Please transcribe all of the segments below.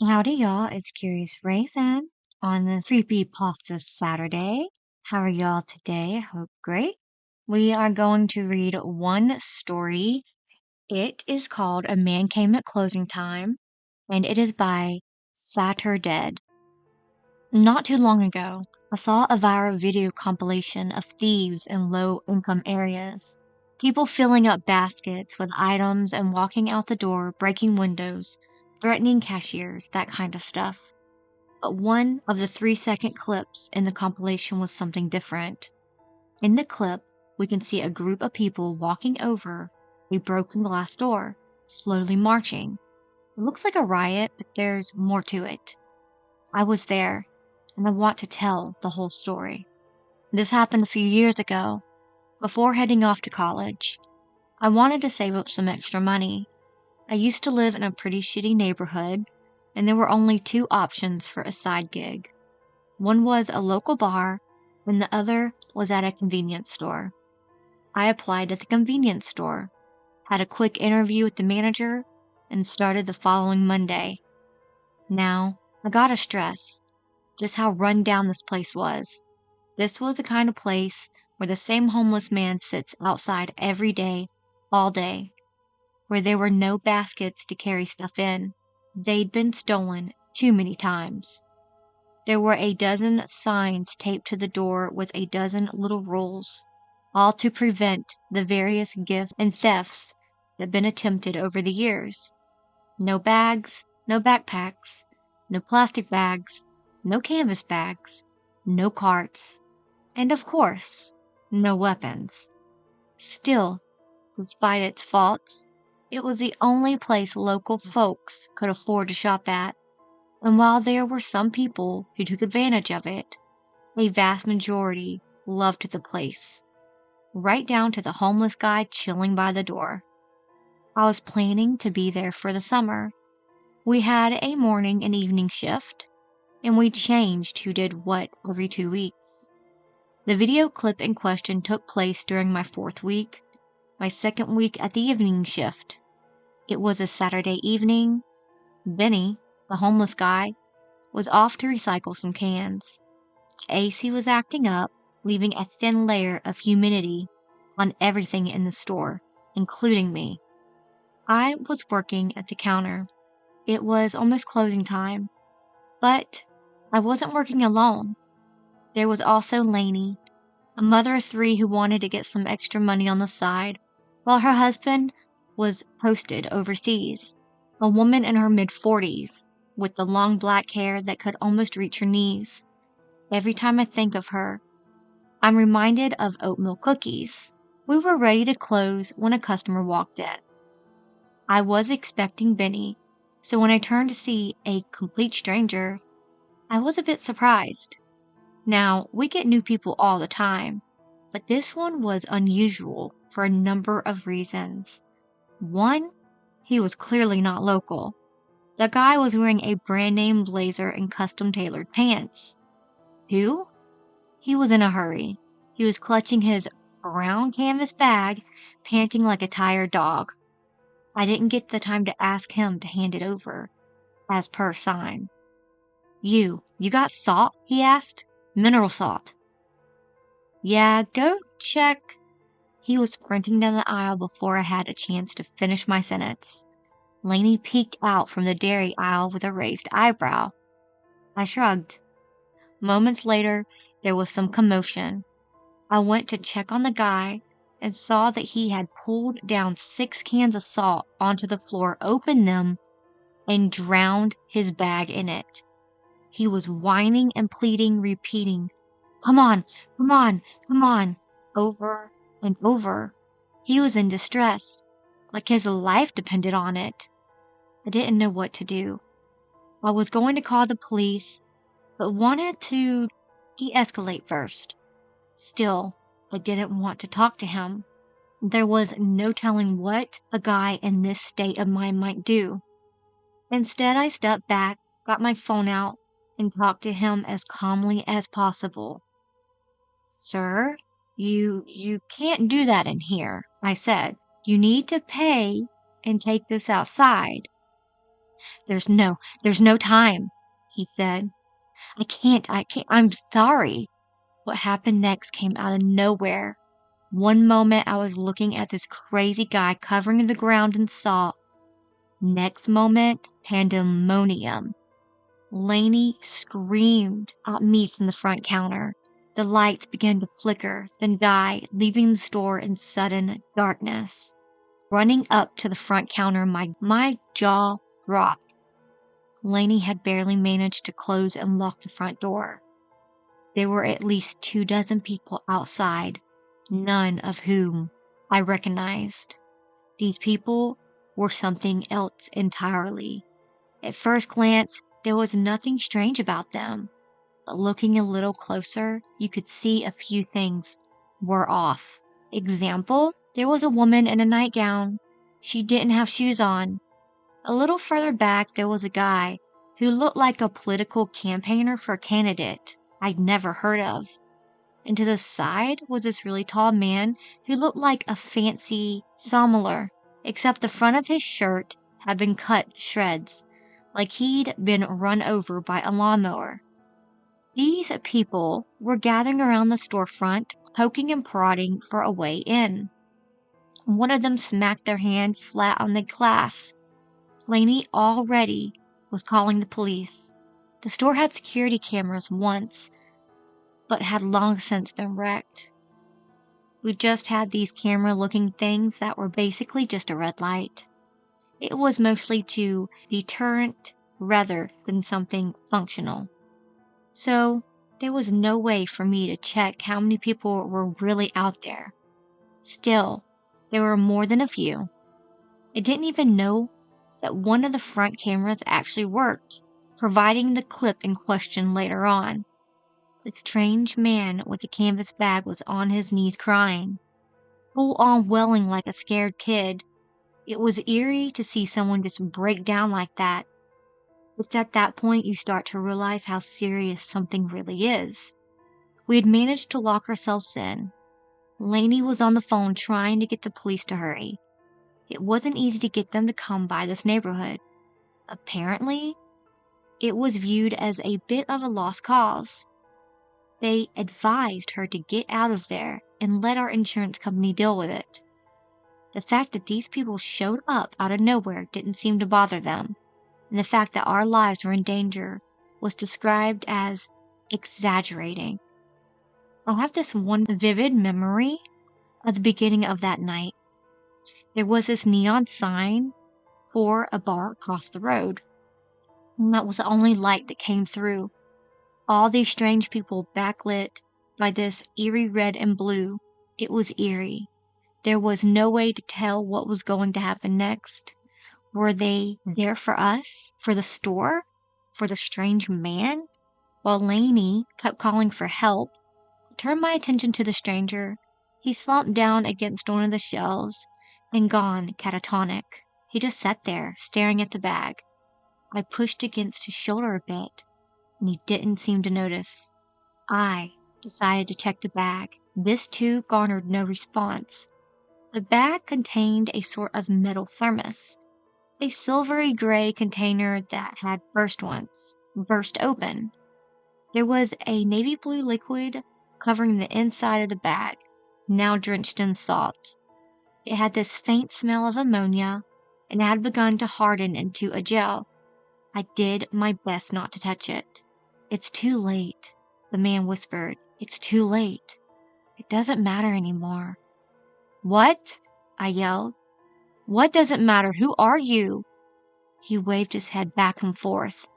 Howdy, y'all. It's Curious Raven on this Creepypasta Saturday. How are y'all today? I hope great. We are going to read one story. It is called A Man Came at Closing Time, and it is by Saturdead. Not too long ago, I saw a viral video compilation of thieves in low-income areas. People filling up baskets with items and walking out the door, breaking windows, threatening cashiers, that kind of stuff. But one of the 3-second clips in the compilation was something different. In the clip, we can see a group of people walking over a broken glass door, slowly marching. It looks like a riot, but there's more to it. I was there, and I want to tell the whole story. This happened a few years ago, before heading off to college. I wanted to save up some extra money. I used to live in a pretty shitty neighborhood, and there were only 2 options for a side gig. One was a local bar, and the other was at a convenience store. I applied at the convenience store, had a quick interview with the manager, and started the following Monday. Now, I gotta stress just how run down this place was. This was the kind of place where the same homeless man sits outside every day, all day, where there were no baskets to carry stuff in. They'd been stolen too many times. There were a dozen signs taped to the door with a dozen little rules, all to prevent the various gifts and thefts that had been attempted over the years. No bags, no backpacks, no plastic bags, no canvas bags, no carts, and of course, no weapons. Still, despite its faults, it was the only place local folks could afford to shop at, and while there were some people who took advantage of it, a vast majority loved the place, right down to the homeless guy chilling by the door. I was planning to be there for the summer. We had a morning and evening shift, and we changed who did what every 2 weeks. The video clip in question took place during my 4th week, my 2nd week at the evening shift. It was a Saturday evening. Benny, the homeless guy, was off to recycle some cans. The AC was acting up, leaving a thin layer of humidity on everything in the store, including me. I was working at the counter. It was almost closing time, but I wasn't working alone. There was also Lainey, a mother of 3 who wanted to get some extra money on the side, while her husband was posted overseas, a woman in her mid-40s, with the long black hair that could almost reach her knees. Every time I think of her, I'm reminded of oatmeal cookies. We were ready to close when a customer walked in. I was expecting Benny, so when I turned to see a complete stranger, I was a bit surprised. Now, we get new people all the time, but this one was unusual for a number of reasons. One, he was clearly not local. The guy was wearing a brand name blazer and custom tailored pants. 2, he was in a hurry. He was clutching his brown canvas bag, panting like a tired dog. I didn't get the time to ask him to hand it over, as per sign. You got salt?" he asked. "Mineral salt." "Yeah, go check." He was sprinting down the aisle before I had a chance to finish my sentence. Lainey peeked out from the dairy aisle with a raised eyebrow. I shrugged. Moments later, there was some commotion. I went to check on the guy and saw that he had pulled down 6 cans of salt onto the floor, opened them, and drowned his bag in it. He was whining and pleading, repeating, "Come on, come on, come on," over and over. He was in distress, like his life depended on it. I didn't know what to do. I was going to call the police, but wanted to de-escalate first. Still, I didn't want to talk to him. There was no telling what a guy in this state of mind might do. Instead, I stepped back, got my phone out, and talked to him as calmly as possible. "Sir, you can't do that in here," I said. "You need to pay and take this outside." There's no time," he said. I can't, I'm sorry." What happened next came out of nowhere. One moment I was looking at this crazy guy covering the ground in salt. Next moment, pandemonium. Lainey screamed at me from the front counter. The lights began to flicker, then die, leaving the store in sudden darkness. Running up to the front counter, my jaw dropped. Lainey had barely managed to close and lock the front door. There were at least 24 people outside, none of whom I recognized. These people were something else entirely. At first glance, there was nothing strange about them, but looking a little closer, you could see a few things were off. Example, there was a woman in a nightgown. She didn't have shoes on. A little further back, there was a guy who looked like a political campaigner for a candidate I'd never heard of. And to the side was this really tall man who looked like a fancy sommelier, except the front of his shirt had been cut to shreds, like he'd been run over by a lawnmower. These people were gathering around the storefront, poking and prodding for a way in. One of them smacked their hand flat on the glass. Lainey already was calling the police. The store had security cameras once, but had long since been wrecked. We just had these camera-looking things that were basically just a red light. It was mostly to deterrent rather than something functional. So there was no way for me to check how many people were really out there. Still, there were more than a few. I didn't even know that one of the front cameras actually worked, providing the clip in question later on. The strange man with the canvas bag was on his knees crying, full on wailing like a scared kid. It was eerie to see someone just break down like that. It's at that point you start to realize how serious something really is. We had managed to lock ourselves in. Lainey was on the phone trying to get the police to hurry. It wasn't easy to get them to come by this neighborhood. Apparently, it was viewed as a bit of a lost cause. They advised her to get out of there and let our insurance company deal with it. The fact that these people showed up out of nowhere didn't seem to bother them, and the fact that our lives were in danger was described as exaggerating. I'll have this one vivid memory of the beginning of that night. There was this neon sign for a bar across the road, and that was the only light that came through. All these strange people backlit by this eerie red and blue. It was eerie. There was no way to tell what was going to happen next. Were they there for us? For the store? For the strange man? While Lainey kept calling for help, I turned my attention to the stranger. He slumped down against one of the shelves and gone catatonic. He just sat there, staring at the bag. I pushed against his shoulder a bit, and he didn't seem to notice. I decided to check the bag. This too garnered no response. The bag contained a sort of metal thermos, a silvery gray container that had burst open. There was a navy blue liquid covering the inside of the bag, now drenched in salt. It had this faint smell of ammonia and had begun to harden into a gel. I did my best not to touch it. "It's too late," the man whispered. "It's too late. It doesn't matter anymore." "What?" I yelled. "What doesn't matter? Who are you?" He waved his head back and forth,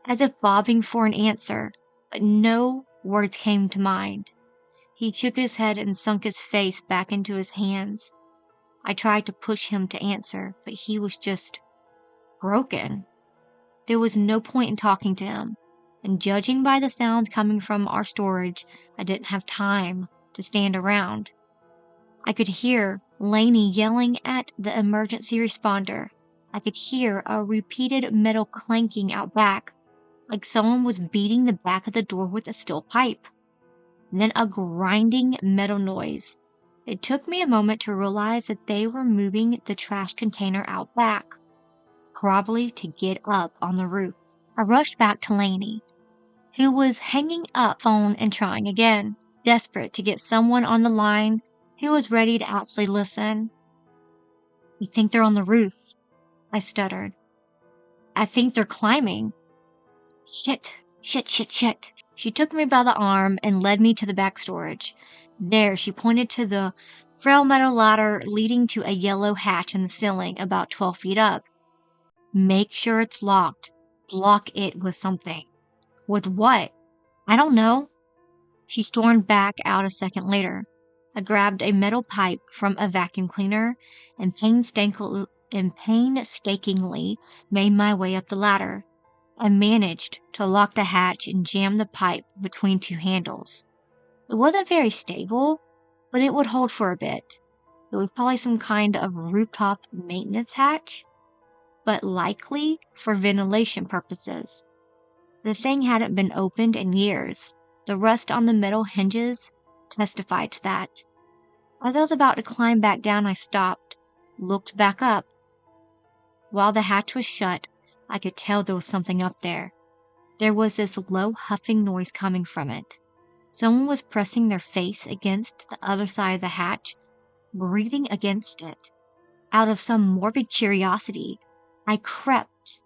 as if bobbing for an answer, but no words came to mind. He shook his head and sunk his face back into his hands. I tried to push him to answer, but he was just broken. There was no point in talking to him, and judging by the sounds coming from our storage, I didn't have time to stand around. I could hear Lainey yelling at the emergency responder. I could hear a repeated metal clanking out back, like someone was beating the back of the door with a steel pipe. And then a grinding metal noise. It took me a moment to realize that they were moving the trash container out back. probably to get up on the roof. I rushed back to Lainey, who was hanging up phone and trying again, desperate to get someone on the line who was ready to actually listen. "You think they're on the roof?" I stuttered. "I think they're climbing." Shit. She took me by the arm and led me to the back storage. There, she pointed to the frail metal ladder leading to a yellow hatch in the ceiling about 12 feet up. "Make sure it's locked. Block it with something." "With what?" "I don't know." She stormed back out a second later. I grabbed a metal pipe from a vacuum cleaner and painstakingly made my way up the ladder. I managed to lock the hatch and jam the pipe between two handles. It wasn't very stable, but it would hold for a bit. It was probably some kind of rooftop maintenance hatch, but likely for ventilation purposes. The thing hadn't been opened in years. The rust on the metal hinges testified to that. As I was about to climb back down, I stopped, looked back up. While the hatch was shut, I could tell there was something up there. There was this low huffing noise coming from it. Someone was pressing their face against the other side of the hatch, breathing against it. Out of some morbid curiosity, I crept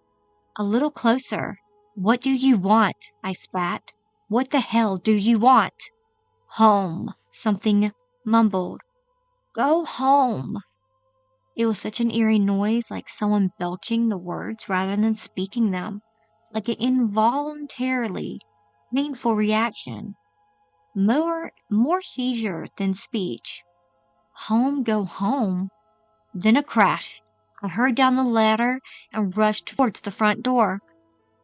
a little closer. "What do you want?" I spat. "What the hell do you want?" "Home," something mumbled. "Go home." It was such an eerie noise, like someone belching the words rather than speaking them, like an involuntarily painful reaction. More seizure than speech. Home, go home. Then a crash. I hurried down the ladder and rushed towards the front door.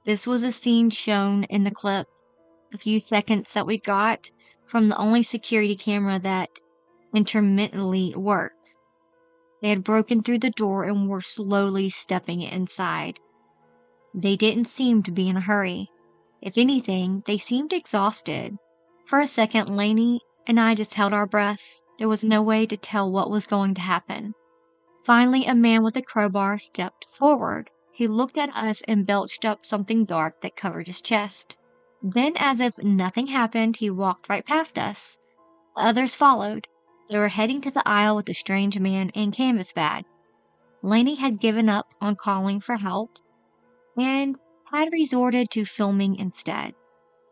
This was a scene shown in the clip, a few seconds that we got from the only security camera that intermittently worked. They had broken through the door and were slowly stepping inside. They didn't seem to be in a hurry. If anything, they seemed exhausted. For a second, Lainey and I just held our breath. There was no way to tell what was going to happen. Finally, a man with a crowbar stepped forward. He looked at us and belched up something dark that covered his chest. Then, as if nothing happened, he walked right past us. The others followed. They were heading to the aisle with the strange man and canvas bag. Lainey had given up on calling for help and had resorted to filming instead.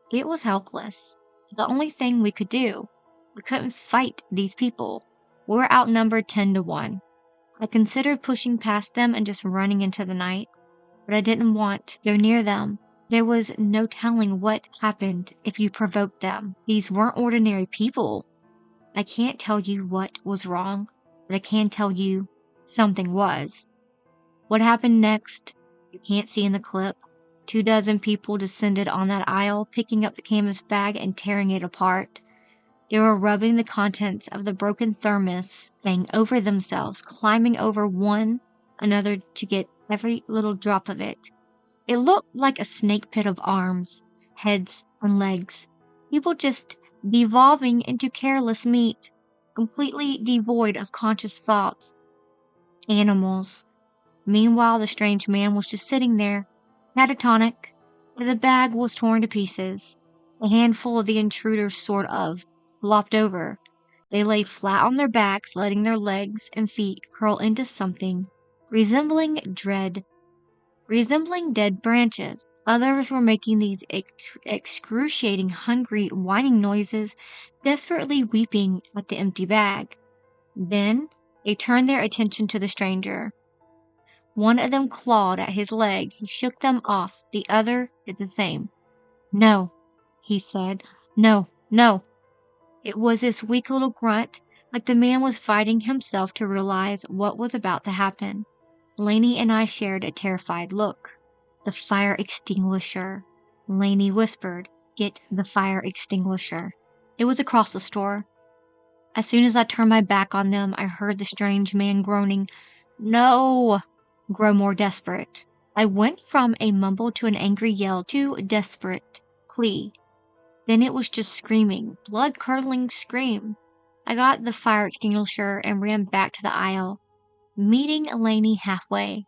It was helpless. The only thing we could do. We couldn't fight these people. We were outnumbered 10 to 1. I considered pushing past them and just running into the night, but I didn't want to go near them. There was no telling what happened if you provoked them. These weren't ordinary people. I can't tell you what was wrong, but I can tell you something was. What happened next, you can't see in the clip. 24 people descended on that aisle, picking up the canvas bag and tearing it apart. They were rubbing the contents of the broken thermos thing over themselves, climbing over one another to get every little drop of it. It looked like a snake pit of arms, heads, and legs. People just devolving into careless meat, completely devoid of conscious thoughts. Animals. Meanwhile, the strange man was just sitting there, catatonic, as a bag was torn to pieces. A handful of the intruders sort of flopped over. They lay flat on their backs, letting their legs and feet curl into something resembling dead branches. Others were making these excruciating, hungry, whining noises, desperately weeping at the empty bag. Then they turned their attention to the stranger. One of them clawed at his leg. He shook them off. The other did the same. "No," he said. "No, no." It was this weak little grunt, like the man was fighting himself to realize what was about to happen. Lainey and I shared a terrified look. "The fire extinguisher," Lainey whispered. "Get the fire extinguisher." It was across the store. As soon as I turned my back on them, I heard the strange man groaning, "No!" grow more desperate. I went from a mumble to an angry yell to a desperate plea. Then it was just screaming, blood-curdling scream. I got the fire extinguisher and ran back to the aisle, meeting Lainey halfway.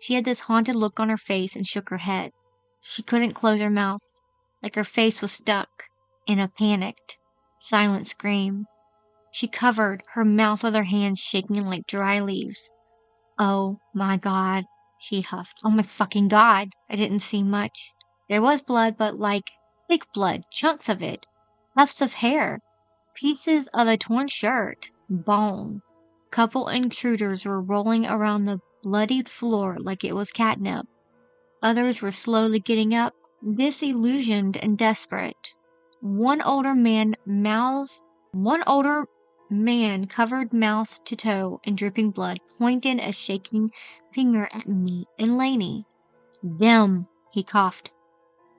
She had this haunted look on her face and shook her head. She couldn't close her mouth, like her face was stuck in a panicked, silent scream. She covered her mouth with her hands, shaking like dry leaves. "Oh my God," she huffed. "Oh my fucking God." I didn't see much. There was blood, but like thick blood, chunks of it, tufts of hair, pieces of a torn shirt, bone. Couple intruders were rolling around the bloodied floor like it was catnip. Others were slowly getting up, disillusioned and desperate. One older man covered mouth to toe in dripping blood, pointed a shaking finger at me and Lainey. "Them," he coughed.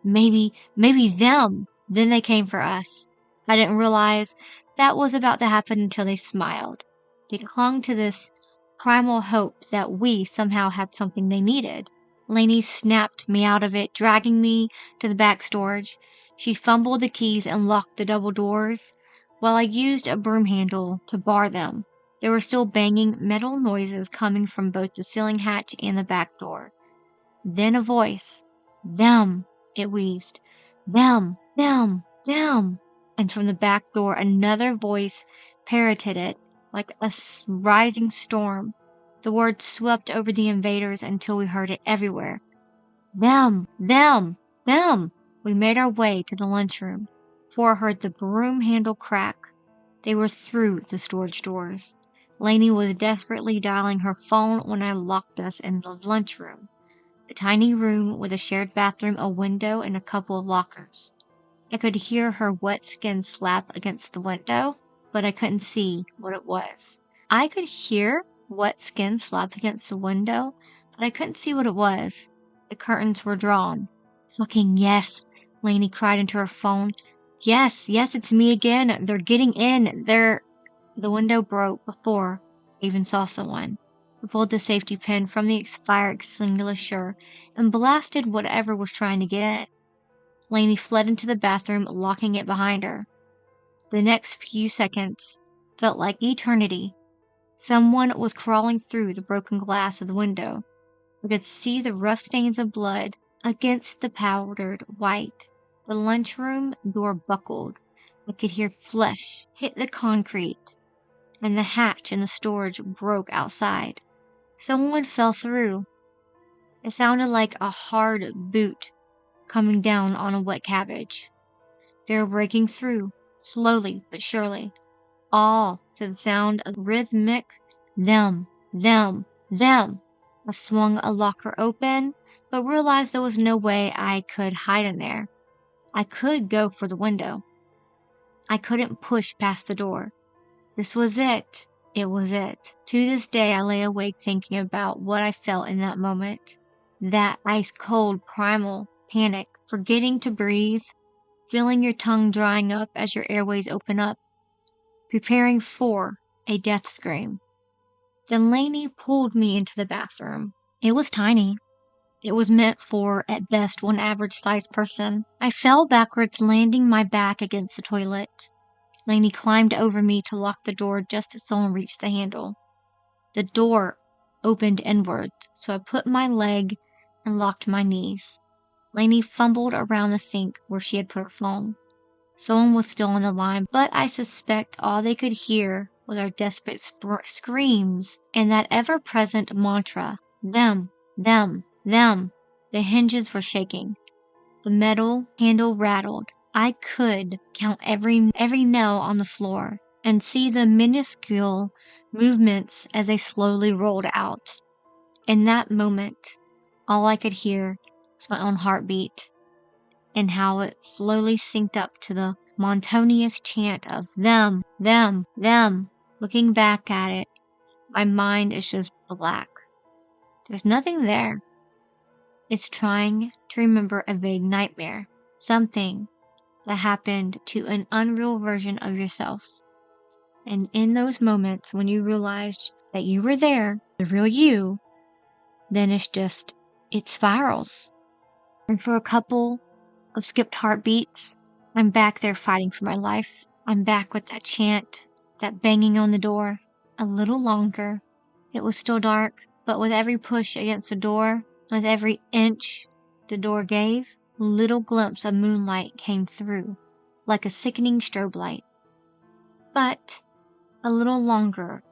Maybe them." Then they came for us. I didn't realize that was about to happen until they smiled. They clung to this primal hope that we somehow had something they needed. Lainey snapped me out of it, dragging me to the back storage. She fumbled the keys and locked the double doors, while I used a broom handle to bar them. There were still banging metal noises coming from both the ceiling hatch and the back door. Then a voice. "Them," it wheezed. "Them, them, them." And from the back door, another voice parroted it like a rising storm. The word swept over the invaders until we heard it everywhere. "Them, them, them." We made our way to the lunchroom, for I heard the broom handle crack. They were through the storage doors. Lainey was desperately dialing her phone when I locked us in the lunchroom. A tiny room with a shared bathroom, a window, and a couple of lockers. I could hear her wet skin slap against the window, but I couldn't see what it was. I could hear wet skin slap against the window, but I couldn't see what it was. The curtains were drawn. "Fucking yes," Lainey cried into her phone. Yes, it's me again. They're getting in. The window broke before I even saw someone. I pulled the safety pin from the fire extinguisher and blasted whatever was trying to get in. Lainey fled into the bathroom, locking it behind her. The next few seconds felt like eternity. Someone was crawling through the broken glass of the window. I could see the rough stains of blood against the powdered white. The lunchroom door buckled. I could hear flesh hit the concrete, and the hatch in the storage broke outside. Someone fell through. It sounded like a hard boot coming down on a wet cabbage. They were breaking through, slowly but surely, all to the sound of rhythmic them, them, them. I swung a locker open, but realized there was no way I could hide in there. I could go for the window. I couldn't push past the door. This was it. It was it. To this day, I lay awake thinking about what I felt in that moment. That ice-cold, primal panic, forgetting to breathe, feeling your tongue drying up as your airways open up, preparing for a death scream. Then Lainey pulled me into the bathroom. It was tiny. It was meant for, at best, one average-sized person. I fell backwards, landing my back against the toilet. Lainey climbed over me to lock the door just as someone reached the handle. The door opened inwards, so I put my leg and locked my knees. Lainey fumbled around the sink where she had put her phone. Someone was still on the line, but I suspect all they could hear was our desperate screams and that ever-present mantra, them, them, them. The hinges were shaking. The metal handle rattled. I could count every nail on the floor and see the minuscule movements as they slowly rolled out. In that moment, all I could hear was my own heartbeat and how it slowly synced up to the monotonous chant of them, them, them. Looking back at it, my mind is just black. There's nothing there. It's trying to remember a vague nightmare, something that happened to an unreal version of yourself. And in those moments when you realized that you were there, the real you, then it spirals. And for a couple of skipped heartbeats, I'm back there fighting for my life. I'm back with that chant, that banging on the door. A little longer. It was still dark. But with every push against the door, with every inch the door gave, a little glimpse of moonlight came through, like a sickening strobe light. But a little longer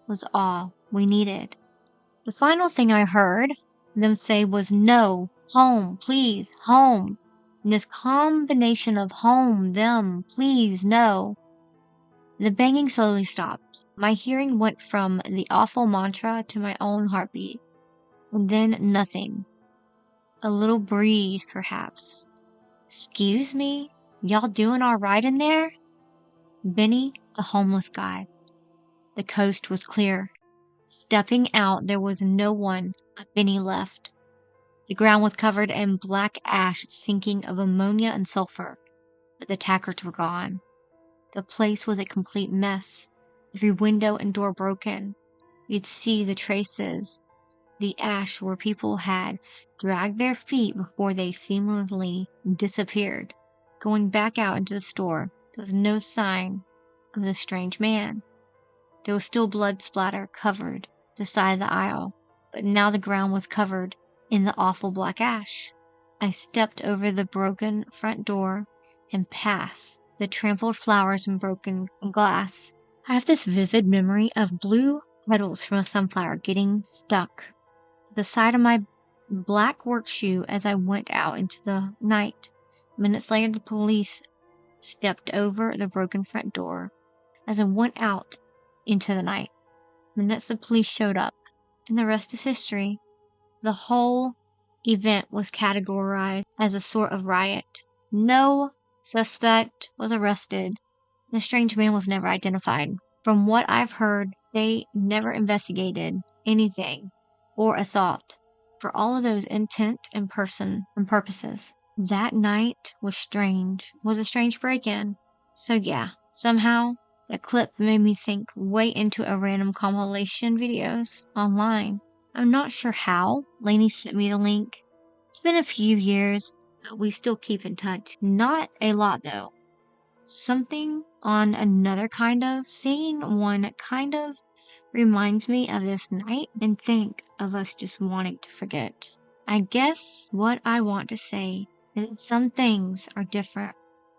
was all we needed. The final thing I heard them say was, "No, home, please, home." And this combination of home, them, please, no. The banging slowly stopped. My hearing went from the awful mantra to my own heartbeat. And then nothing. A little breeze, perhaps. "Excuse me? Y'all doing all right in there?" Benny, the homeless guy. The coast was clear. Stepping out, there was no one but Benny left. The ground was covered in black ash sinking of ammonia and sulfur, but the tackards were gone. The place was a complete mess. Every window and door broken. You'd see the traces, the ash where people had dragged their feet before they seemingly disappeared. Going back out into the store, there was no sign of the strange man. There was still blood splatter covered the side of the aisle, but now the ground was covered in the awful black ash. I stepped over the broken front door and past the trampled flowers and broken glass. I have this vivid memory of blue petals from a sunflower getting stuck to the side of my black work shoe as I went out into the night. Minutes later, the police stepped over the broken front door as I went out into the night. Minutes the police showed up, and the rest is history. The whole event was categorized as a sort of riot. No suspect was arrested. The strange man was never identified. From what I've heard, they never investigated anything or assault for all of those intent and purposes. That night was strange. Was a strange break-in. So yeah, somehow that clip made me think way into a random compilation videos online. I'm not sure how. Lainey sent me the link. It's been a few years, but we still keep in touch. Not a lot though. Something on another kind of, seeing one kind of reminds me of this night and think of us just wanting to forget. I guess what I want to say is that some things are different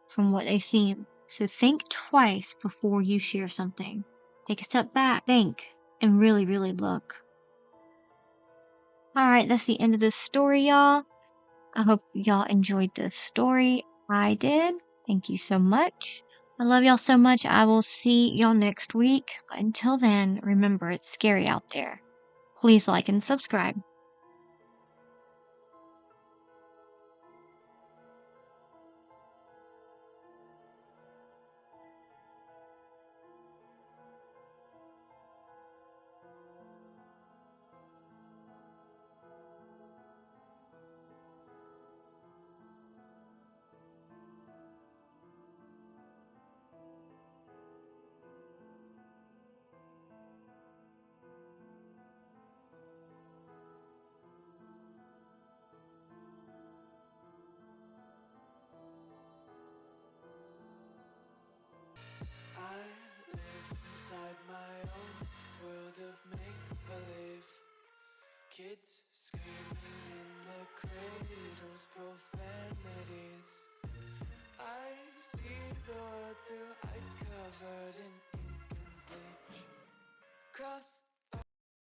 from what they seem. So think twice before you share something. Take a step back, think, and really, really look. Alright, that's the end of this story, y'all. I hope y'all enjoyed this story. I did. Thank you so much. I love y'all so much. I will see y'all next week. But until then, remember, it's scary out there. Please like and subscribe. I live inside my own world of make-believe. Kids screaming in the cradles, profanities. I see the world through ice covered in ink and bleach. Cross